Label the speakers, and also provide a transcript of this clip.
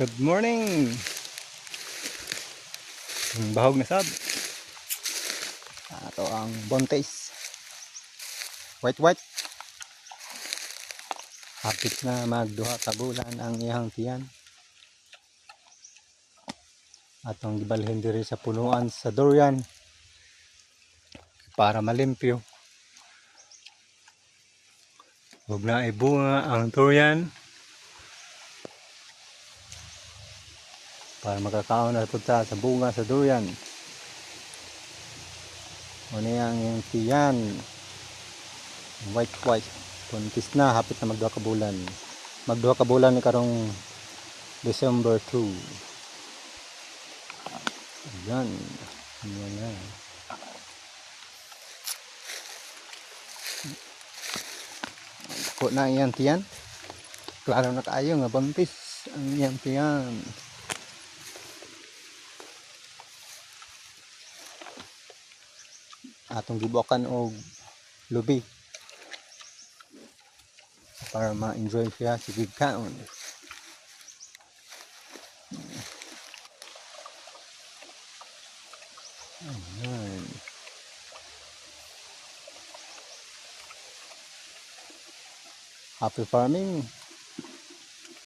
Speaker 1: Good morning. Bahog na sab. Ato ang bontes. White. Hapit na magduha ka bulan ang iyang tiyan. Atong gibalhin diri sa punuan sa durian para malimpyo. Huwag na ibunga ang durian para makakaon na punta sa bunga sa durian. Ano yang iyang tiyan. White. Puntis na, hapit na magduha ka bulan. Magduha ka bulan ni karong December 2. Ayan. Ayan na. Ako na iyang tiyan. Klaro na kaayo nga buntis ang iyang tiyan. Atong gibuakan og lubi para ma-enjoy siya sige kaon. Ayan. Happy farming.